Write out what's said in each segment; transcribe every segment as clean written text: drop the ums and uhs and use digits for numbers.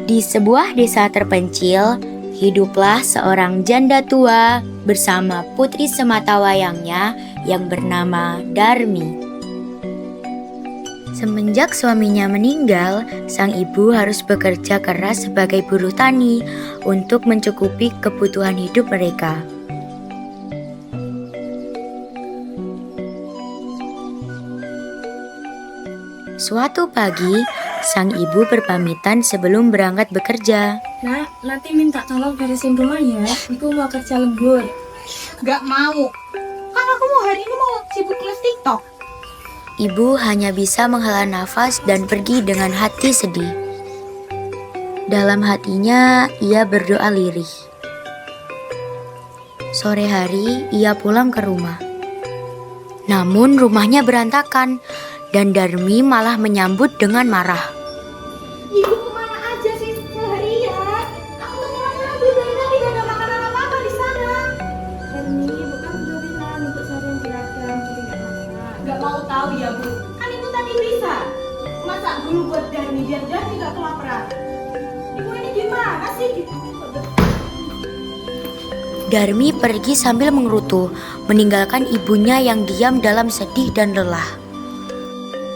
Di sebuah desa terpencil, hiduplah seorang janda tua bersama putri sematawayangnya yang bernama Darmi. Semenjak suaminya meninggal, sang ibu harus bekerja keras sebagai buruh tani untuk mencukupi kebutuhan hidup mereka. Suatu pagi, sang ibu berpamitan sebelum berangkat bekerja. Nak, nanti minta tolong beresin rumah ya. Aku mau kerja lembur. Gak mau. Kan aku mau hari ini mau sibuk les TikTok. Ibu hanya bisa menghela nafas dan pergi dengan hati sedih. Dalam hatinya, ia berdoa lirih. Sore hari, ia pulang ke rumah. Namun rumahnya berantakan dan Darmi malah menyambut dengan marah. Ibu kemana aja sih seharian? Aku tuh kemana dari tadi gak ada makanan apa-apa di sana. Darmi, bukan udah bilang untuk seharian seragam, jadi nggak masak. Gak mau tahu ya bu. Kan ibu tadi bisa masak dulu buat Darmi biar Darmi gak kelaparan. Ibu ini gimana sih? Darmi pergi sambil mengerutu, meninggalkan ibunya yang diam dalam sedih dan lelah.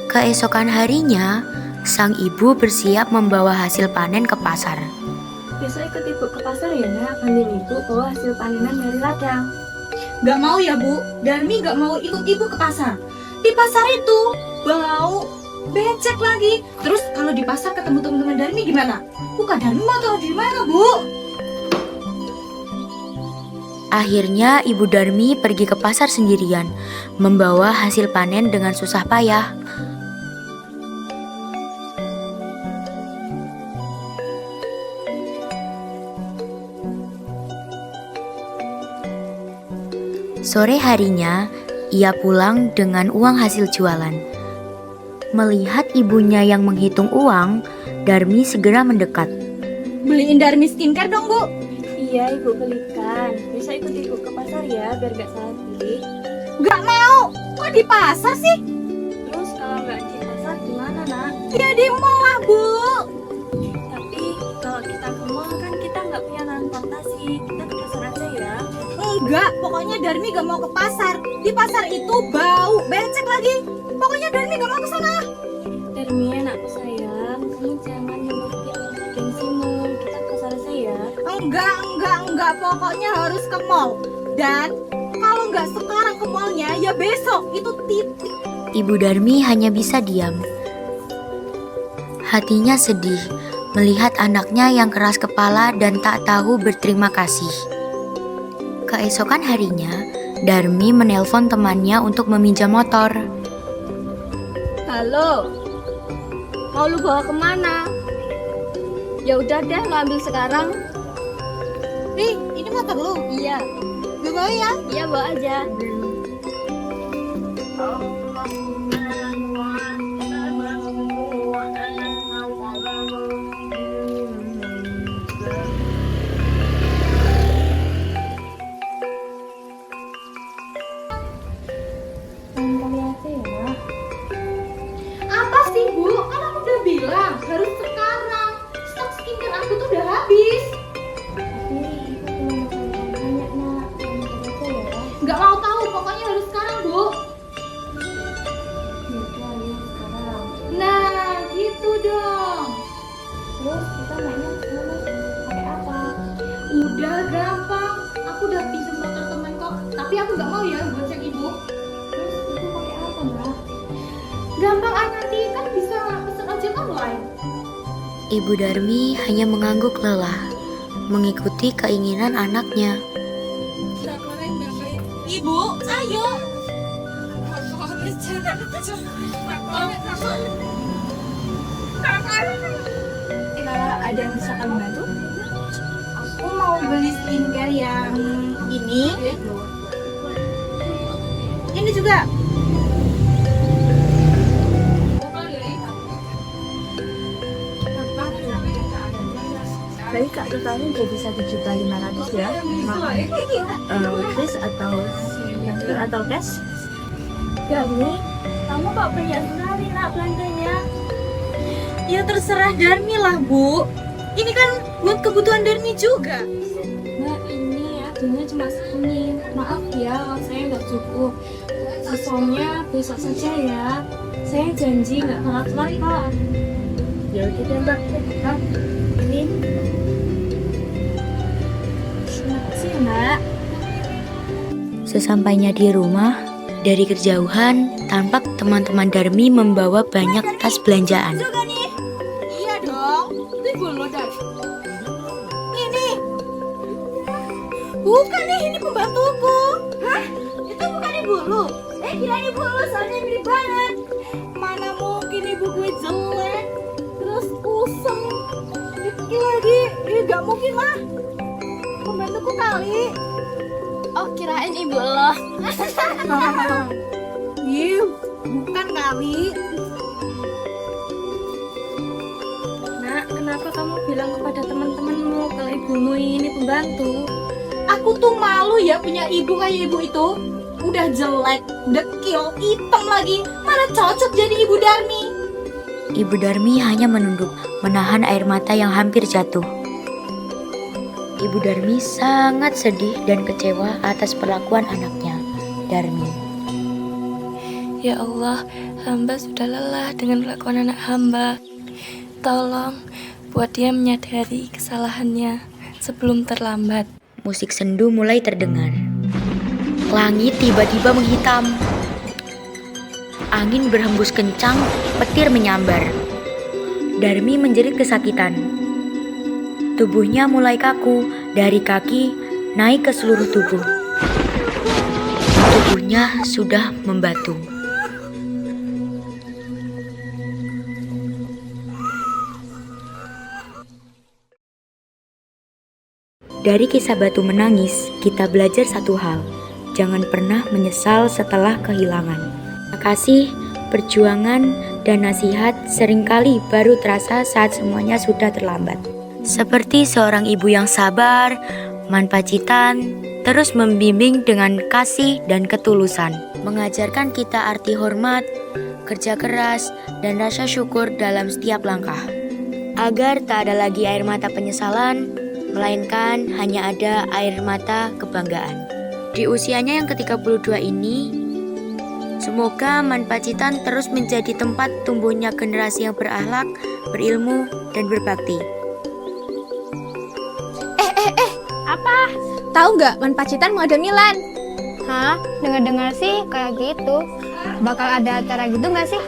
Keesokan harinya, sang ibu bersiap membawa hasil panen ke pasar. Besok ikut ibu ke pasar ya nak, bantuin ibu bawa hasil panenan dari ladang. Gak mau ya bu. Darmi gak mau ikut ibu ke pasar. Di pasar itu bau becek lagi. Terus kalau di pasar ketemu teman-teman Darmi gimana? Bukan Darmi mau taruh di mana bu? Akhirnya ibu Darmi pergi ke pasar sendirian, membawa hasil panen dengan susah payah. Sore harinya, ia pulang dengan uang hasil jualan. Melihat ibunya yang menghitung uang, Darmi segera mendekat. Beliin Darmi skincare dong bu. Iya ibu belikan. Bisa ikut ibu ke pasar ya, biar gak salah pilih. Gak mau. Kok di pasar sih? Terus kalau nggak di pasar gimana nak? Ya di mall lah bu. Tapi kalau kita ke mall kan kita nggak punya transportasi. Kita ke pasar aja ya. Enggak, pokoknya Darmi gak mau ke pasar. Di pasar itu bau becek lagi. Pokoknya Darmi gak mau ke sana. Darmi anakku sayang, kamu jangan menuruti gengsimu. Kita ke pasar aja ya. Enggak. Pokoknya harus ke mall. Dan kalau nggak sekarang ke mallnya, ya besok. Itu titik. Ibu Darmi hanya bisa diam. Hatinya sedih melihat anaknya yang keras kepala dan tak tahu berterima kasih. Keesokan harinya, Darmi menelpon temannya untuk meminjam motor. Halo, mau lu bawa kemana? Ya udah deh, lo ambil sekarang. Nih, ini motor lu. Iya, Gue bawa ya. iya bawa aja. Lain kali aja ya nak. Apa sih bu? Kan aku udah bilang harus sekarang. Stok skincare aku tuh udah habis. Tapi itu cuma masalah banyak nak. Lain kali aja ya. Nggak mau tahu, pokoknya harus sekarang bu. Ya udah, ayo sekarang. Nah, gitu dong. Terus kita mainnya gimana? Pakai apa? Udah gampang. Aku udah pinjam motor temen kok. Tapi aku nggak mau ya buat cek ibu. Terus itu pakai apa nak? Gampang aja nanti kan bisa pesen ojek online. Ibu Darmi hanya mengangguk lelah, mengikuti keinginan anaknya. Ibu, ayo. Ada yang bisa kami bantu? Aku mau beli skincare yang ini. Ini juga. Baik kak, totalnya udah bisa 7.500 ya. Kris atau cash? Darmi, kamu kok banyak sekali nak belanjanya? Ya terserah Darmi lah bu. Ini kan buat kebutuhan Darmi juga. Mbak, ini ya duitnya cuma segini. Maaf ya kalau saya nggak cukup. Sisanya besok saja ya. Saya janji nggak telat kok. Ya udah deh Mbak. Ini Terima kasih ya, Mbak. Sesampainya di rumah, dari kejauhan tampak teman-teman Darmi membawa banyak tas belanjaan. juga nih. Iya dong. Ini bulu dan. Ini. Bukan nih, ini pembantuku. Hah? Itu bukan ibu lu? Kira ibu lu soalnya mirip banget. Mana mungkin ibu gue jelek, terus kusem, dikit lagi. Gak mungkin lah. Pembantuku kali. Oh, kirain ibu lo. Ih, bukan kali. Nak, kenapa kamu bilang kepada teman-temanmu kalau ibumu ini pembantu? Aku tuh malu ya punya ibu kayak ibu itu. Udah jelek, dekil, hitam lagi. Mana cocok jadi ibu Darmi. Ibu Darmi hanya menunduk, menahan air mata yang hampir jatuh. Ibu Darmi sangat sedih dan kecewa atas perlakuan anaknya, Darmi. Ya Allah, hamba sudah lelah dengan perlakuan anak hamba. Tolong buat dia menyadari kesalahannya sebelum terlambat. Musik sendu mulai terdengar. Langit tiba-tiba menghitam. Angin berhembus kencang, petir menyambar. Darmi menjerit kesakitan. Tubuhnya mulai kaku, dari kaki naik ke seluruh tubuh. Tubuhnya sudah membatu. Dari kisah batu menangis, kita belajar satu hal. Jangan pernah menyesal setelah kehilangan. Kasih, perjuangan, dan nasihat seringkali baru terasa saat semuanya sudah terlambat. Seperti seorang ibu yang sabar, Man Pacitan terus membimbing dengan kasih dan ketulusan, mengajarkan kita arti hormat, kerja keras, dan rasa syukur dalam setiap langkah. Agar tak ada lagi air mata penyesalan, melainkan hanya ada air mata kebanggaan. Di usianya yang ke-32 ini, semoga Man Pacitan terus menjadi tempat tumbuhnya generasi yang berakhlak, berilmu, dan berbakti. Apa? Tahu nggak Man Pacitan mau ada Milan? Hah? Dengar-dengar sih kayak gitu. Bakal ada acara gitu nggak sih?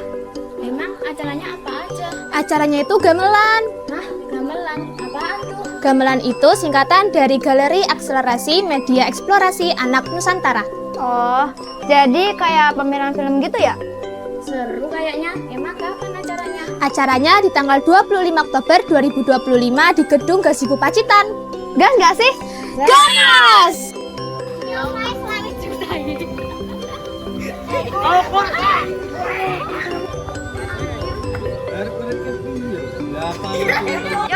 Emang acaranya apa aja? Acaranya itu gamelan. Hah? Gamelan? Apaan tuh? Gamelan itu singkatan dari Galeri Akselerasi Media Eksplorasi Anak Nusantara. Oh, jadi kayak pameran film gitu ya? Seru kayaknya. Emang kapan acaranya? Acaranya di tanggal 25 Oktober 2025 di Gedung Gasibu Pacitan. Gas nggak sih? Gas! Ya